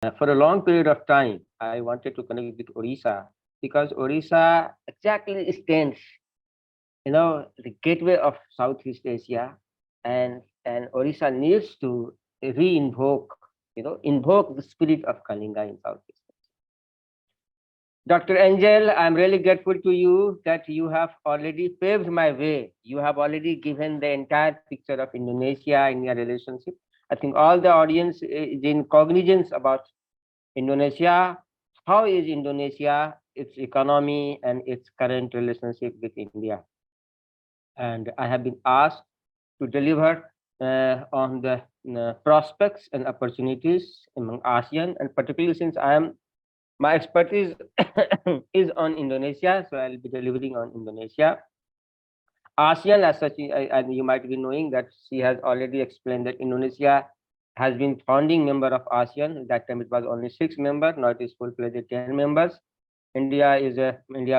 For a long period of time, I wanted to connect with Orissa because Orissa exactly stands, the gateway of Southeast Asia, and Orissa needs to invoke the spirit of Kalinga in Southeast. Dr. Angel, I'm really grateful to you that you have already paved my way. You have already given the entire picture of Indonesia in your relationship. I think all the audience is in cognizance about Indonesia. How is Indonesia, its economy, and its current relationship with India? And I have been asked to deliver on the prospects and opportunities among ASEAN, and particularly since my expertise is on Indonesia, so I'll be delivering on Indonesia. ASEAN, as such, and you might be knowing that she has already explained that Indonesia has been founding member of ASEAN. At that time, it was only 6 members. Now it is full-fledged 10 members. India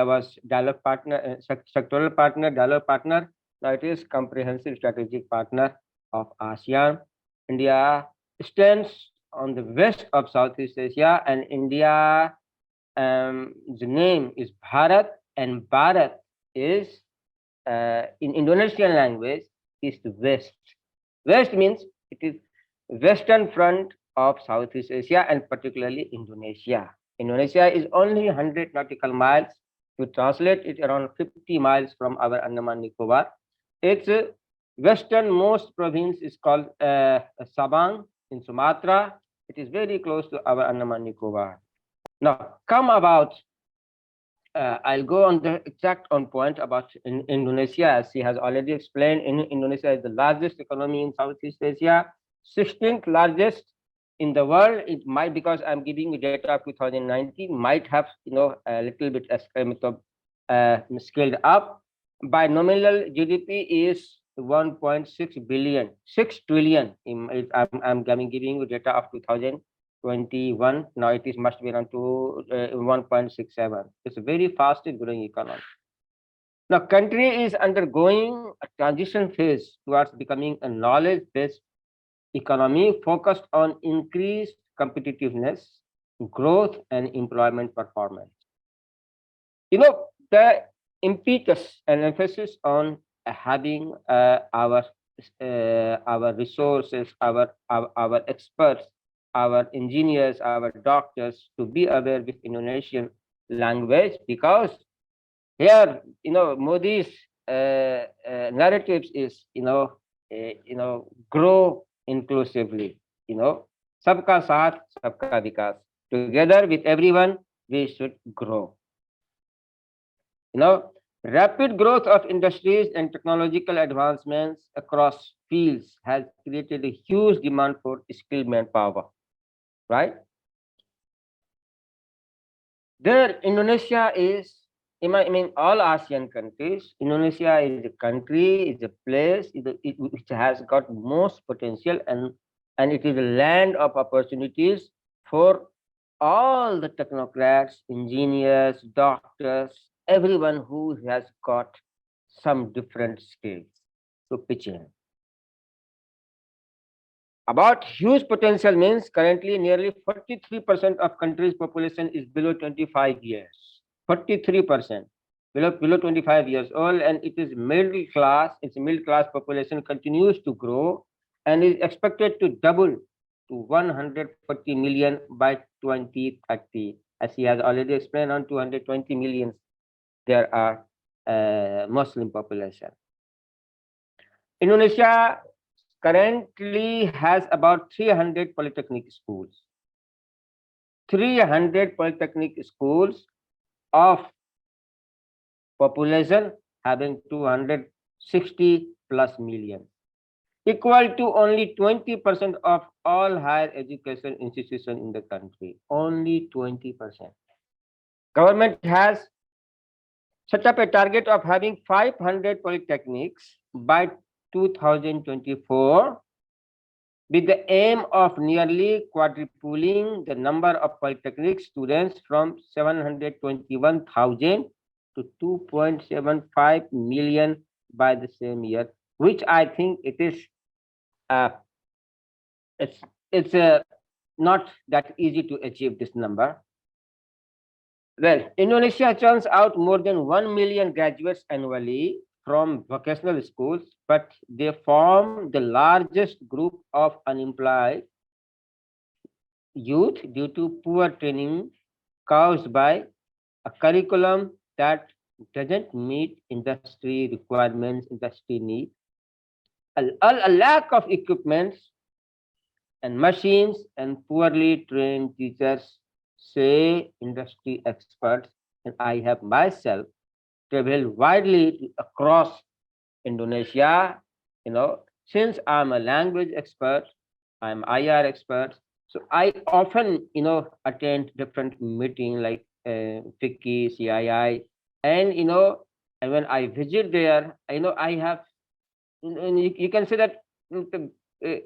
was dialogue partner, sectoral partner, dialogue partner. Now it is comprehensive strategic partner of ASEAN. India stands on the west of Southeast Asia, and India, the name is Bharat, and Bharat is in Indonesian language is the west. West means it is western front of Southeast Asia and particularly Indonesia. Indonesia is only 100 nautical miles. To translate it, around 50 miles from our Andaman Nicobar. Its westernmost province is called Sabang in Sumatra. It is very close to our Andaman Nicobar. Now, I'll go on the exact on point about Indonesia, as she has already explained. Indonesia is the largest economy in Southeast Asia, 16th largest in the world. It might, because I'm giving you data of 2019, might have a little bit scaled up. By nominal GDP is 1.6 billion, 6 trillion. I'm giving you data of 2021. Now it is must be around 1.67. It's a very fast growing economy. Now, country is undergoing a transition phase towards becoming a knowledge-based economy focused on increased competitiveness, growth, and employment performance. The impetus and emphasis on having our resources, our experts, our engineers, our doctors to be aware with Indonesian language, because here, Modi's narratives is, grow inclusively, sabka saath, sabka vikas. Together with everyone, we should grow. Rapid growth of industries and technological advancements across fields has created a huge demand for skilled manpower, right? There, Indonesia is, all ASEAN countries, Indonesia is a country, is a place which has got most potential, and it is a land of opportunities for all the technocrats, engineers, doctors, everyone who has got some different skills to pitch in. About huge potential means currently nearly 43% of country's population is below 25 years. 43% below 25 years old, and it is middle class. Its middle class population continues to grow and is expected to double to 140 million by 2030. As he has already explained, on 220 million there are Muslim population. Indonesia currently has about 300 polytechnic schools. 300 polytechnic schools of population having 260 plus million, equal to only 20% of all higher education institutions in the country. Only 20%. Government has set up a target of having 500 polytechnics by 2024, with the aim of nearly quadrupling the number of polytechnic students from 721,000 to 2.75 million by the same year, which I think it is it's a not that easy to achieve this number. Well, Indonesia churns out more than 1 million graduates annually from vocational schools, but they form the largest group of unemployed youth due to poor training caused by a curriculum that doesn't meet industry requirements, industry needs, a lack of equipment and machines, and poorly trained teachers, say industry experts, and I have myself traveled widely across Indonesia. Since I'm a language expert, I'm IR expert, so I often, attend different meeting like FICCI, CII, and and when I visit there, I have, you can say that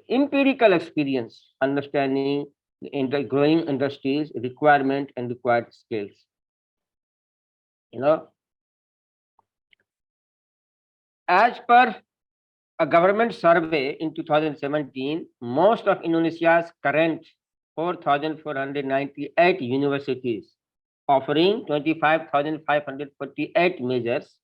empirical experience, understanding in the growing industries, requirement and required skills. You know, as per a government survey in 2017, most of Indonesia's current 4,498 universities, offering 25,548 majors,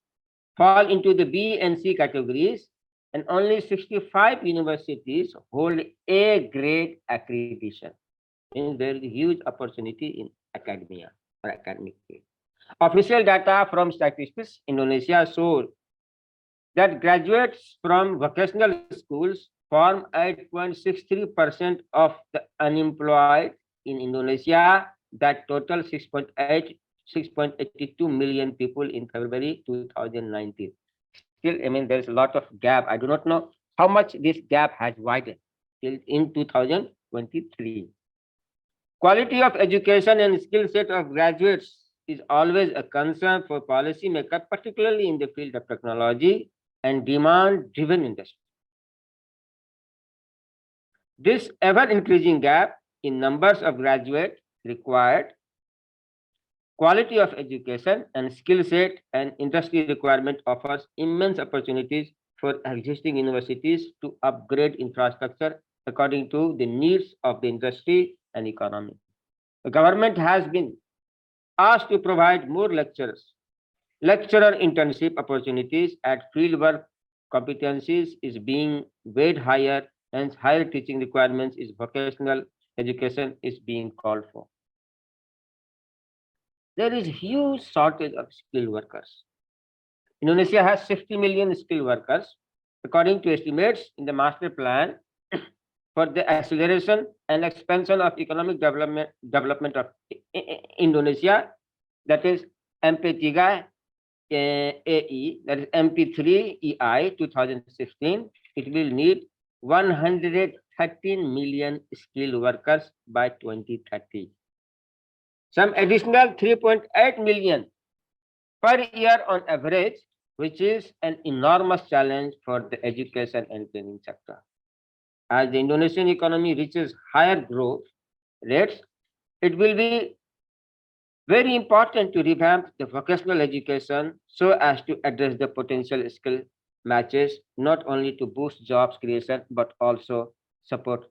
fall into the B and C categories, and only 65 universities hold A grade accreditation. Means there is a huge opportunity in academia or academic field. Official data from Statistics Indonesia show that graduates from vocational schools form 8.63% of the unemployed in Indonesia, that total 6.82 million people in February 2019. Still, I mean, there's a lot of gap. I do not know how much this gap has widened till in 2023. Quality of education and skill set of graduates is always a concern for policymakers, particularly in the field of technology and demand-driven industry. This ever-increasing gap in numbers of graduates required, quality of education and skill set and industry requirement offers immense opportunities for existing universities to upgrade infrastructure according to the needs of the industry and economy. The government has been asked to provide more lecturer internship opportunities at fieldwork competencies is being weighed higher, hence higher teaching requirements is vocational education is being called for. There is huge shortage of skilled workers. Indonesia has 60 million skilled workers, according to estimates in the master plan for the acceleration and expansion of economic development of Indonesia, that is MP3 AE, that is MP3 EI 2016, it will need 113 million skilled workers by 2030. Some additional 3.8 million per year on average, which is an enormous challenge for the education and training sector. As the Indonesian economy reaches higher growth rates, it will be very important to revamp the vocational education so as to address the potential skill matches, not only to boost jobs creation, but also support,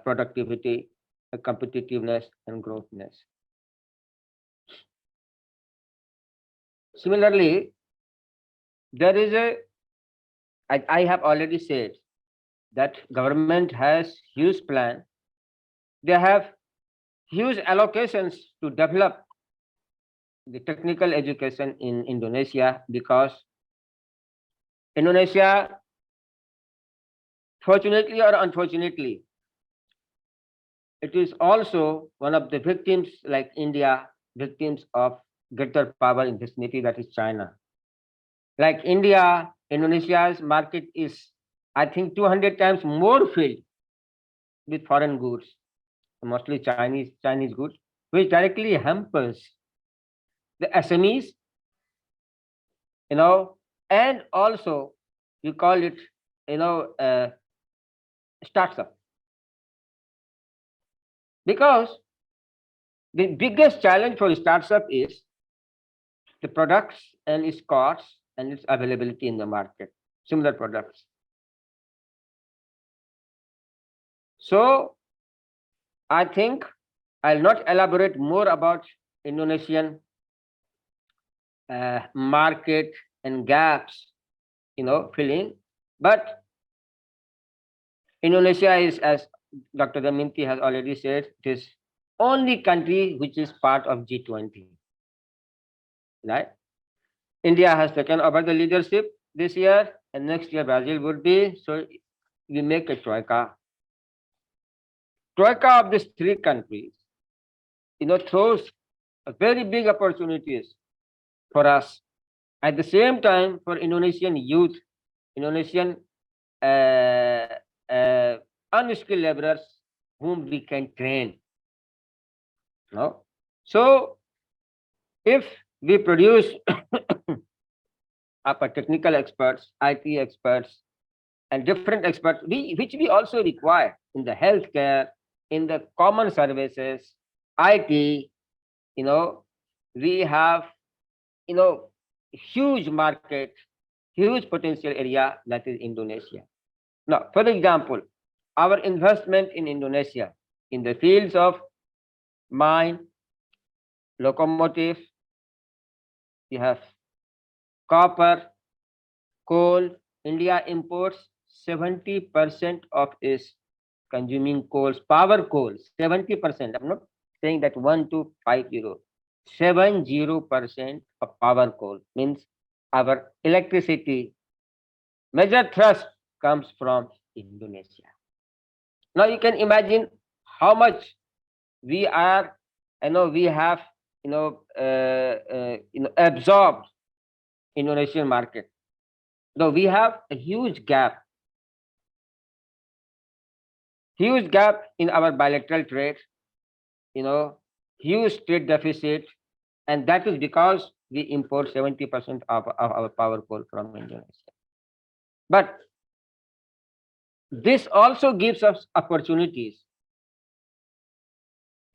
productivity, competitiveness, and growthness. Similarly, there is I have already said that government has huge plan. They have huge allocations to develop the technical education in Indonesia, because Indonesia, fortunately or unfortunately, it is also one of the victims, like India, victims of greater power in vicinity, that is China. Like India, Indonesia's market is, I think, 200 times more filled with foreign goods, mostly Chinese goods, which directly hampers the SMEs, and also you call it, startup. Because the biggest challenge for startup is the products and its costs and its availability in the market, similar products. So I think I'll not elaborate more about Indonesian market and gaps, filling. But Indonesia is, as Dr. Daminti has already said, it is only country which is part of G20, right? India has taken over the leadership this year, and next year Brazil would be. So we make a troika of these three countries, throws a very big opportunities for us. At the same time, for Indonesian youth, Indonesian uh, uh, unskilled laborers whom we can train. No? So if we produce upper technical experts, IT experts, and different experts, which we also require in the healthcare, in the common services, IT, we have, huge market, huge potential area that is Indonesia. Now, for example, our investment in Indonesia in the fields of mine, locomotive, we have copper, coal. India imports 70% of its consuming coals, power coal, 70%. I'm not saying that 1250. 70% of power coal means our electricity major thrust comes from Indonesia. Now you can imagine how much we are, we have, absorbed Indonesian market. Though we have a huge gap in our bilateral trade, you know, huge trade deficit, and that is because we import 70% of our power coal from Indonesia. But this also gives us opportunities,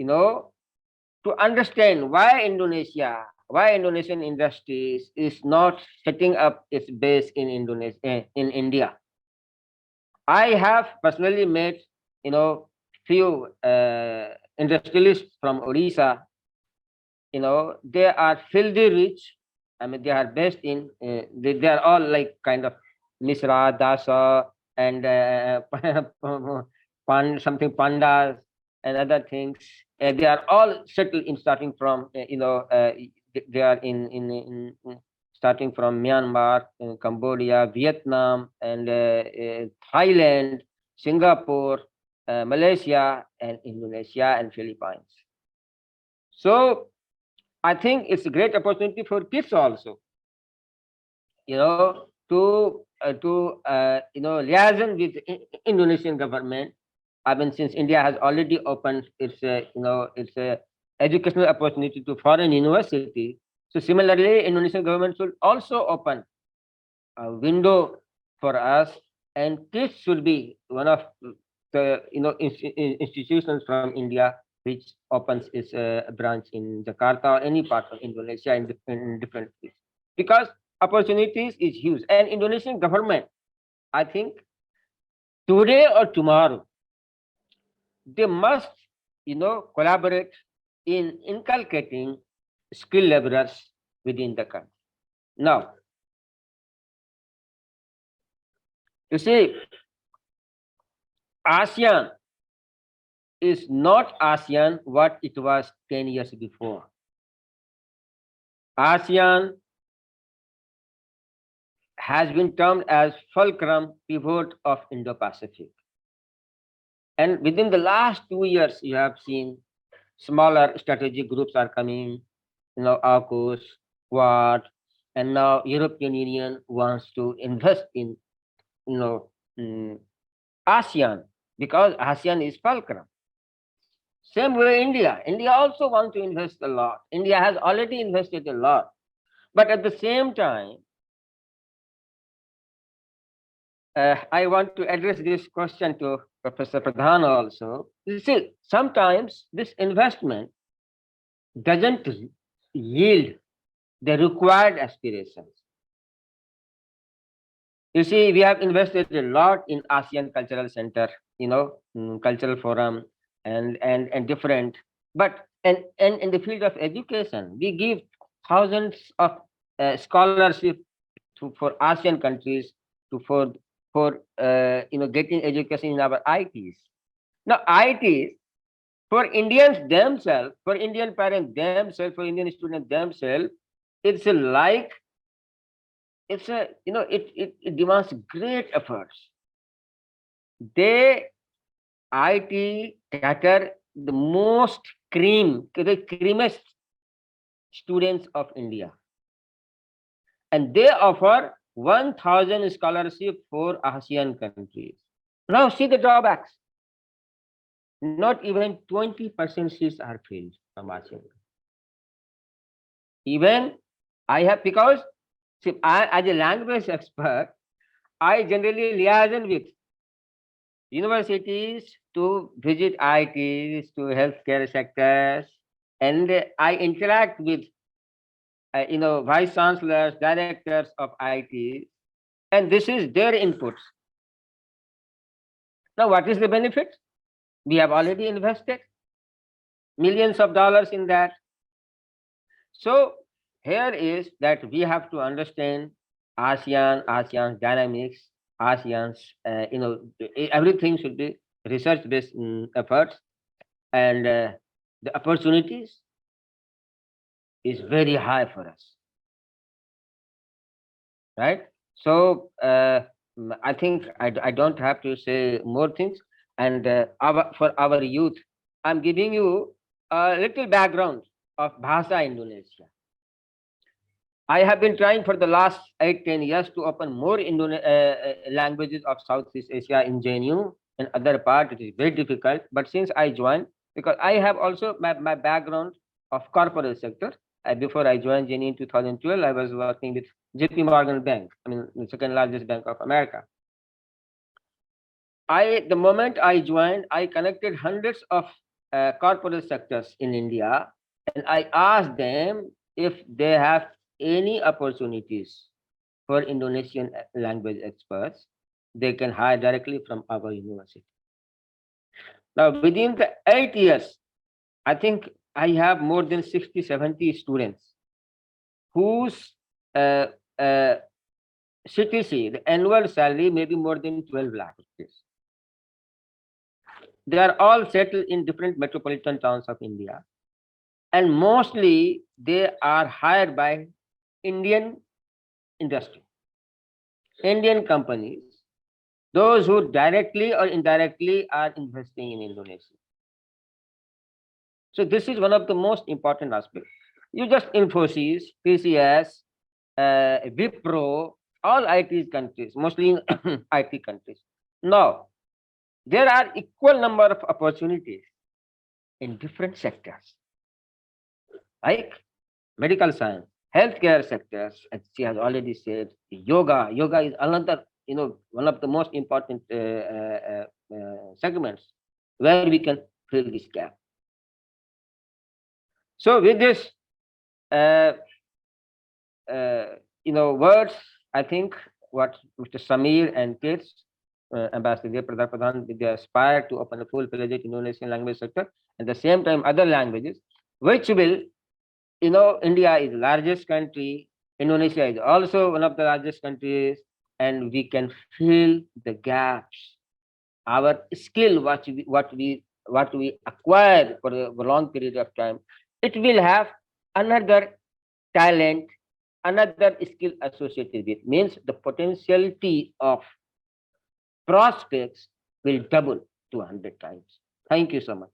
to understand why Indonesian industries is not setting up its base in in India. I have personally met, few industrialists from Odisha. They are filthy rich. I mean, they are based in. They are all like kind of Misra, Dasa, and something pandas and other things. They are all settled in starting from they are in starting from Myanmar, Cambodia, Vietnam, and Thailand, Singapore, Malaysia, and Indonesia and Philippines. So I think it's a great opportunity for kids also, to liaison with Indonesian government. I mean, since India has already opened its educational opportunity to foreign university, so similarly, Indonesian government should also open a window for us, and this should be one of the institutions from India which opens its branch in Jakarta or any part of Indonesia in different places, because opportunities is huge, and Indonesian government, I think, today or tomorrow, they must collaborate in inculcating skilled laborers within the country. Now, you see, ASEAN is not ASEAN what it was 10 years before. ASEAN has been termed as fulcrum pivot of Indo-Pacific. And within the last 2 years, you have seen smaller strategic groups are coming, AUKUS, Quad, and now European Union wants to invest in, you know, mm, ASEAN, because ASEAN is fulcrum. Same way India. India also wants to invest a lot. India has already invested a lot. But at the same time, I want to address this question to Professor Pradhan also. You see, sometimes this investment doesn't yield the required aspirations. You see, we have invested a lot in ASEAN Cultural Center, Cultural Forum, and different. But and in the field of education, we give thousands of scholarship for ASEAN countries to for getting education in our ITs. Now ITs for Indians themselves, for Indian parents themselves, for Indian students themselves, it's like it demands great efforts. They IT cater the most the creamiest students of India, and they offer 1,000 scholarship for ASEAN countries. Now see the drawbacks. Not even 20% seats are filled from ASEAN. Even I have because see, as a language expert, I generally liaison with universities to visit ITs, to healthcare sectors, and I interact with vice chancellors, directors of ITs, and this is their inputs. Now, what is the benefit? We have already invested millions of dollars in that. So here is that we have to understand ASEAN's dynamics, ASEAN's, everything should be research-based efforts, and the opportunities is very high for us, right? So I think I don't have to say more things. And for our youth, I'm giving you a little background of Bahasa Indonesia. I have been trying for the last 8-10 years to open more languages of Southeast Asia in JNU and other part. It is very difficult, but since I joined, because I have also my background of corporate sector. Before I joined JNU in 2012, I was working with JP Morgan Bank, I mean, the second largest bank of America. The moment I joined, I connected hundreds of corporate sectors in India, and I asked them if they have any opportunities for Indonesian language experts. They can hire directly from our university. Now, within the 8 years, I think I have more than 60, 70 students whose CTC, the annual salary, may be more than 12 lakh rupees. They are all settled in different metropolitan towns of India, and mostly they are hired by Indian industry, Indian companies, those who directly or indirectly are investing in Indonesia. So this is one of the most important aspects. You just Infosys, TCS, Wipro, all IT countries, mostly in IT countries. Now, there are equal number of opportunities in different sectors, like medical science, healthcare sectors, as she has already said, yoga. Yoga is another, one of the most important segments where we can fill this gap. So with this, words, I think what Mr. Samir and Kate, Ambassador Pradhan, they aspire to open a full-fledged Indonesian language sector, at the same time other languages, which will, India is the largest country, Indonesia is also one of the largest countries, and we can fill the gaps. Our skill, what we acquire for a long period of time, it will have another talent, another skill associated with. Means the potentiality of prospects will double to 100 times. Thank you so much.